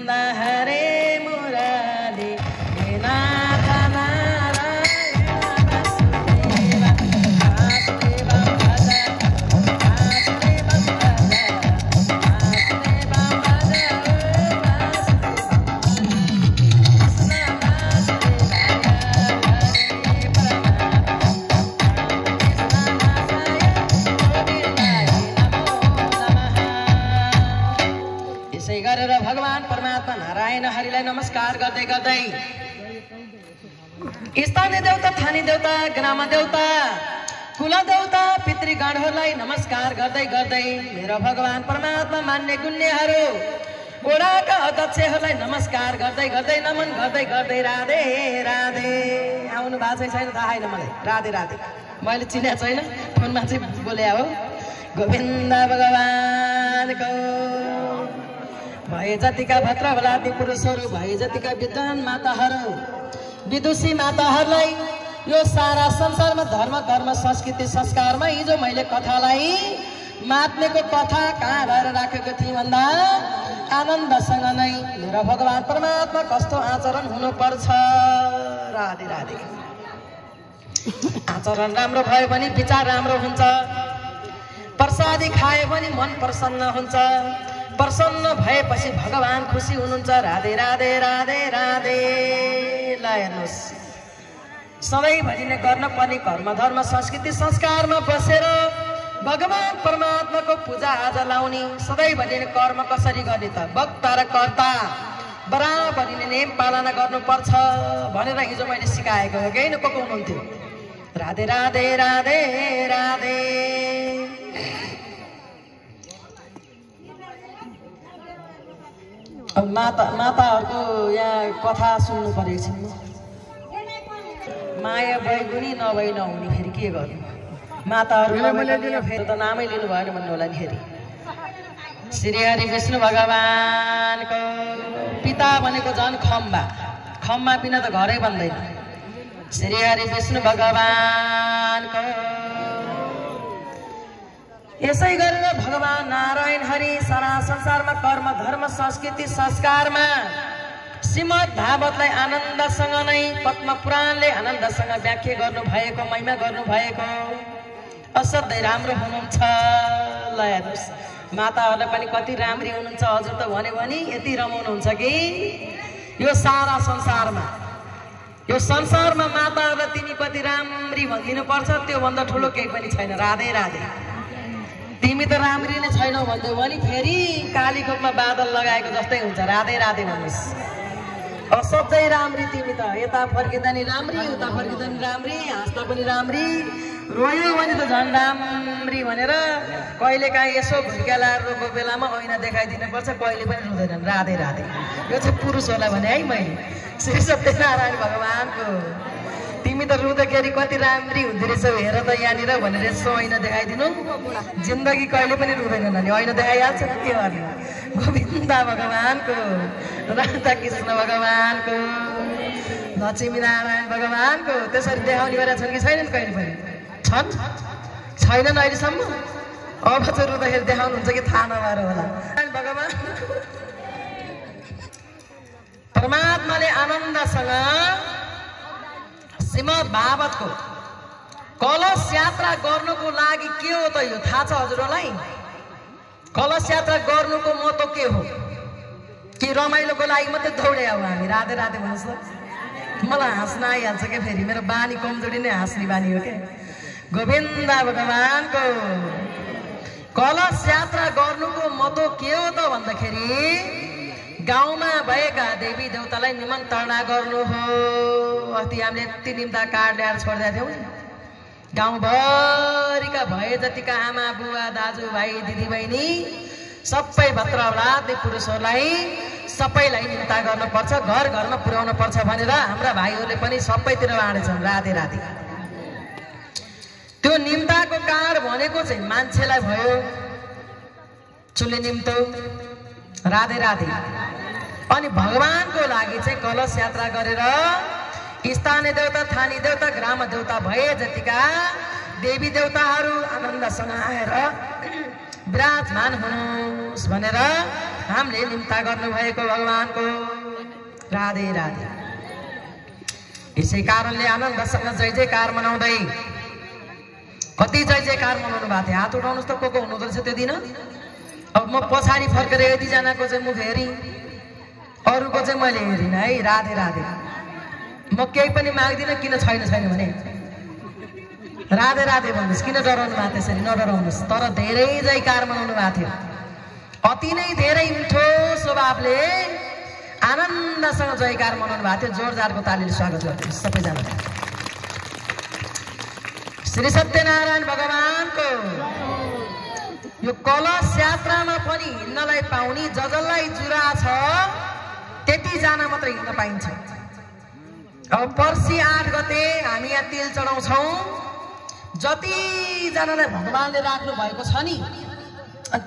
गोविन्द हरे मुरारी हे नाथ नारायण वासुदेव वासुदेवं भज वासुदेवं भज वासुदेवं भज गरेर भगवान परमात्मा नारायण हरिलाई नमस्कार गर्दै गर्दै स्थानीय देवता थानी देवता ग्राम देवता कुल देवता पितृगणहरूलाई नमस्कार गर्दै गर्दै मेरो भगवान परमात्मा मान्ने गुण्यहरू ओडाका अध्यक्षहरूलाई नमस्कार गर्दै गर्दै नमन गर्दै गर्दै राधे राधे आउनु भएको छैन थाहा छैन मलाई राधे राधे मैले चिनेको छैन फोनमा चाहिँ बोले हो गोविन्द भगवानको भए जतिका भद्रवलादी पुरुषहरू भए जतिका विद्वान माताहरू विदुषी माताहरूलाई यो सारा संसारमा धर्म कर्म संस्कृति संस्कारमा हिजो मैले कथालाई महात्म्यको कथा कहाँ गएर राखेको थिएँ भन्दा आनन्दसँग नै मेरो भगवान परमात्मा कस्तो आचरण हुनुपर्छ राधे राधे आचरण राम्रो भयो भने विचार राम्रो हुन्छ प्रसादी खायो भने मन प्रसन्न हुन्छ प्रसन्न भएपछि भगवान खुसी हुनुहुन्छ राधे राधे राधे राधे ल हेर्नुहोस् सधैँभरि नै गर्न पर्ने कर्म धर्म संस्कृति संस्कारमा बसेर भगवान परमात्माको पूजा आजा लाउने सधैँभरि नै कर्म कसरी गर्ने त वक्ता र कर्ता बराबरी नै नेम पालना गर्नुपर्छ भनेर हिजो मैले सिकाएको हो केही न को हुनुहुन्थ्यो राधे राधे राधे राधे माताहरूको यहाँ कथा सुन्नु परेको छ माया बैगुनी नभई नहुने फेरि के गर्नु माताहरू फेरि त नामै लिनु भएन भन्नु होला नि फेरि श्री हरि विष्णु भगवानको पिता भनेको झन् खम्बा खम्बा बिना त घरै बन्दैन श्री हरि विष्णु भगवानको यसै गरेर भगवान नारायण हरि सारा संसारमा कर्म धर्म संस्कृति संस्कारमा श्रीमद् भागवतलाई आनन्दसँग नै पद्म पुराणले आनन्दसँग व्याख्या गर्नु भएको महिमा गर्नु भएको असाध्यै राम्रो हुनुहुन्छ ल हेर्नुहोस् माताहरूलाई पनि कति राम्री हुनुहुन्छ हजुर त भन्यो भने यति रमाउनुहुन्छ कि यो सारा संसारमा माताहरूलाई तिमी कति राम्री भनिदिनु पर्छ त्योभन्दा ठुलो केही पनि छैन राधे राधे तिमी त राम्री नै छैनौ भन्दै भने फेरि कालीकोटमा बादल लगाएको जस्तै हुन्छ राधे राधे भन्नुहोस् असाध्यै राम्री तिमी त यता फर्किँदा नि राम्री उता फर्किँदा नि राम्री हाँस्दा पनि राम्री रोयो भने त झन् राम्री भनेर कहिलेकाहीँ यसो भुर्क्यालाएर रोको बेलामा ऐना देखाइदिनुपर्छ कहिले पनि रुँदैनन् राधे राधे यो चाहिँ पुरुषहरूलाई भने है मैले श्री सत्यनारायण भगवानको तिमी त रुँदाखेरि कति राम्री हुँदो रहेछौ हेर त यहाँनिर भनेर यसो ऐना देखाइदिनु जिन्दगी कहिले पनि रुँदैन नि ऐना देखाइहाल्छ नि के गर्ने गोविन्द भगवानको राधा कृष्ण भगवानको लक्ष्मी नारायण भगवानको त्यसरी देखाउने गरेका छन् कि छैनन् कहिले पनि छन् छैनन् अहिलेसम्म अब चाहिँ रुँदाखेरि देखाउनुहुन्छ कि थाहा नभएर होला भगवान परमात्माले आनन्दसँग श्रीमद् भागवतको कलश यात्रा गर्नुको लागि के हो त यो थाहा छ हजुरलाई कलश यात्रा गर्नुको महत्त्व के हो कि रमाइलोको लागि मात्रै दौडे हो हामी राधे राधे भन्नुहोस् त मलाई हाँस्न आइहाल्छ क्या फेरि मेरो बानी कमजोरी नै हाँस्ने बानी हो क्या गोविन्द भगवानको कलश यात्रा गर्नुको महत्त्व के हो त भन्दाखेरि गाउँमा भएका देवी देवतालाई निमन्त्रणा गर्नु हो अस्ति हामीले यति निम्ता कार्ड ल्याएर छोडिदिएको थियौँ गाउँभरिका भए जतिका आमा बुवा दाजुभाइ दिदीबहिनी सबै भद्रवलादी पुरुषहरूलाई सबैलाई निम्ता गर्नुपर्छ घर घरमा पुर्याउनु पर्छ भनेर हाम्रा भाइहरूले पनि सबैतिर बाँडेछन् राधे राधे त्यो निम्ताको कार्ड भनेको चाहिँ मान्छेलाई भयो चुले निम्तो राधे राधे अनि भगवानको लागि चाहिँ कलश यात्रा गरेर स्थानीय देवता थानी देवता ग्राम देवता भए जतिका देवी देवताहरू आनन्दसँग आएर विराजमान हुनुहोस् भनेर हामीले निम्ता गर्नुभएको भगवानको। राधे राधे। यसै कारणले आनन्दसँग जय जयकार मनाउँदै कति जय जयकार मनाउनु भएको थियो? हात उठाउनुहोस् त को हुनुहुँदो रहेछ त्यो दिन। अब म पछाडि फर्केर यतिजनाको चाहिँ मुख हेरी, अरूको चाहिँ मैले हेरिनँ है। राधे राधे। म केही पनि माग्दिनँ, किन छैन भने राधे राधे भन्नुहोस्। किन डराउनु भएको त्यसरी? नडराउनुहोस्। तर धेरै जयकार मनाउनु भएको थियो। अति नै धेरै मिठो स्वभावले आनन्दसँग जयकार मनाउनु भएको थियो। जोरदारको तालीले स्वागत गर्छु सबैजना। श्री सत्यनारायण भगवानको यो कलश यात्रामा पनि हिँड्नलाई पाउने, जसलाई जुरा छ त्यतिजना मात्र हिँड्न पाइन्छ। अब पर्सि 8 गते हामी यहाँ तिल चढाउँछौँ। जतिजनालाई भगवानले राख्नु भएको छ नि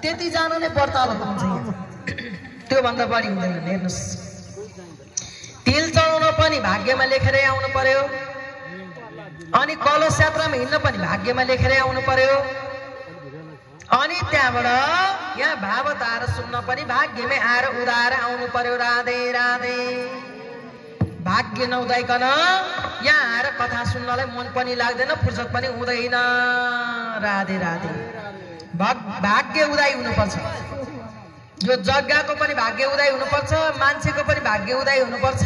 त्यतिजना नै व्रतहरू हुन्छ यहाँ। त्योभन्दा बढी हुँदैन। हेर्नुहोस्, तिल चढाउन पनि भाग्यमा लेखेरै आउनु पर्यो, अनि कलश यात्रामा हिँड्न पनि भाग्यमा लेखेरै आउनु पर्यो, अनि त्यहाँबाट यहाँ भावतार सुन्न पनि भाग्यमै आएर उदाएर आउनु पर्यो। राधे राधे। भाग्य नउदाइकन यहाँ आएर कथा सुन्नलाई मन पनि लाग्दैन, फुर्सद पनि हुँदैन। राधे राधे। भाग्य उदाय हुनुपर्छ। यो जग्गाको पनि भाग्य उदाय हुनुपर्छ, मान्छेको पनि भाग्य उदाय हुनुपर्छ।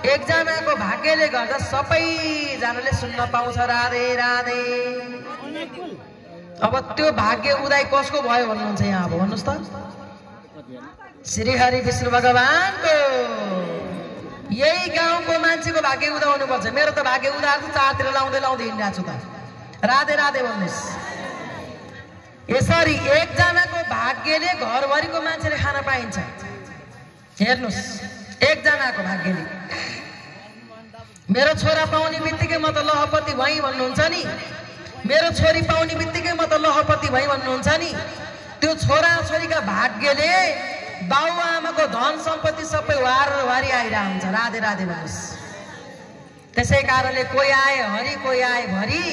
एकजनाको भाग्यले गर्दा सबैजनाले सुन्न पाउँछ। राधे राधे। अब त्यो भाग्य उदाय कसको भयो भन्नुहुन्छ यहाँ? अब भन्नुहोस् त। श्री हरि विष्णु भगवानको। यही गाउँको मान्छेको भाग्य उदा हुनुपर्छ। मेरो त भाग्य उदा चारतिर लाउँदै लाउँदै हिँडिरहेको छु त। राधे राधे भन्नुहोस्। यसरी एकजनाको भाग्यले घरभरिको मान्छेले खान पाइन्छ। हेर्नुहोस्, एकजनाको भाग्यले। मेरो छोरा पाउने बित्तिकै म त लहपति भई भन्नुहुन्छ नि, मेरो छोरी पाउने बित्तिकै म त लहपति भई भन्नुहुन्छ नि। त्यो छोरा छोरीका भाग्यले बाबुआमाको धन सम्पत्ति सबै वारी आइरहेको हुन्छ। राधे राधे भन्नुहोस्। त्यसै कारणले कोही आए हरि, कोही आए भरि,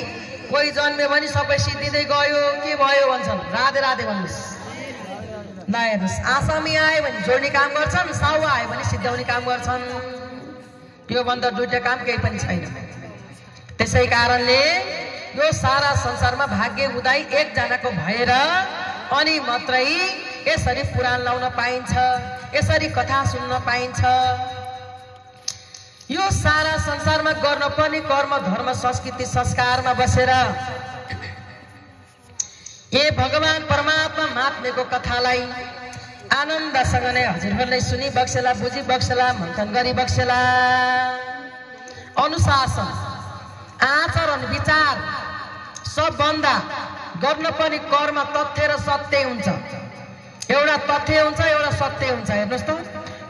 कोही जन्म्यो भने सबै सिद्धिँदै गयो, के भयो भन्छन्। राधे राधे भन्नुहोस्। ल हेर्नुहोस्, आसामी आयो भने जोड्ने काम गर्छन्, साउवा आयो भने सिद्ध्याउने काम गर्छन्। त्योभन्दा दुईटा काम केही पनि छैन। त्यसै कारणले यो सारा संसारमा भाग्य उदाय एकजनाको भएर अनि मात्रै यसरी पुराण लाउन पाइन्छ, यसरी कथा सुन्न पाइन्छ। यो सारा संसारमा गर्न पर्ने कर्म धर्म संस्कृति संस्कारमा बसेर ए भगवान परमात्मा महात्म्यको कथालाई आनन्दसँग नै हजुरहरूले सुनि बक्सेला, बुझी बक्सेला, मन्थन गरी बक्सेला। अनुशासन, आचरण, विचार सबभन्दा गर्न पर्ने कर्म तथ्य र सत्य हुन्छ। एउटा तथ्य हुन्छ, एउटा सत्य हुन्छ। हेर्नुहोस् त,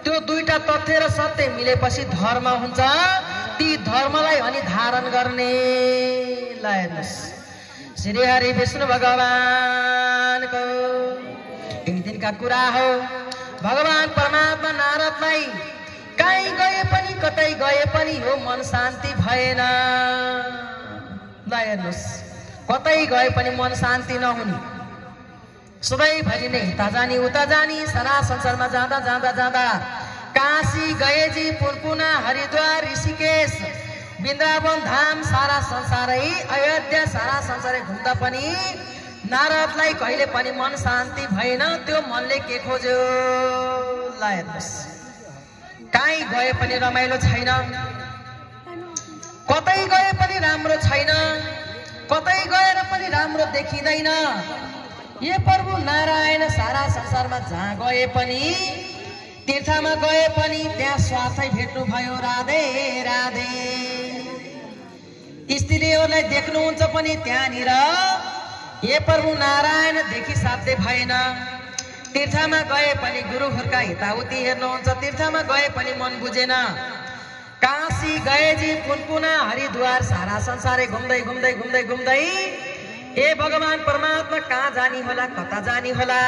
त्यो दुईटा तथ्य र सत्य मिलेपछि धर्म हुन्छ। ती धर्मलाई अनि धारण गर्ने। ल हेर्नुहोस्, श्री हरि विष्णु भगवानको एक दिनका कुरा हो। भगवान परमात्मा नारदलाई कहीँ गए पनि कतै गए पनि यो मन शान्ति भएन। ल हेर्नुहोस्, कतै गए पनि मन शान्ति नहुने, सधैँभरि नै यता जाने उता जाने। सारा संसारमा जाँदा जाँदा जाँदा काशी गएजी, पुनपुना, हरिद्वार, ऋषिकेश, वृन्दावन धाम, सारा संसारै, अयोध्या, सारा संसारै घुम्दा पनि नारदलाई कहिले पनि मन शान्ति भएन। त्यो मनले के खोज्यो? ल हेर्नुहोस्, कहीँ गए पनि रमाइलो छैन, कतै गए पनि राम्रो छैन, कतै गएर पनि राम्रो देखिँदैन। ये प्रभु नारायण सारा संसारमा जहाँ गए पनि, तीर्थमा गए पनि त्यहाँ स्वार्थै भेट्नु भयो। राधे राधे। स्त्रीहरूलाई देख्नुहुन्छ पनि त्यहाँनिर ये प्रभु नारायण देखि साध्य भएन। तीर्थमा गए पनि गुरुहरूका हिताहुति हेर्नुहुन्छ, तीर्थमा गए पनि मन बुझेन। काशी गएजी, पुनपुना, हरिद्वार, सारा संसारै घुम्दै घुम्दै घुम्दै घुम्दै ए भगवान परमात्मा कहाँ जानी होला, कता जानी होला।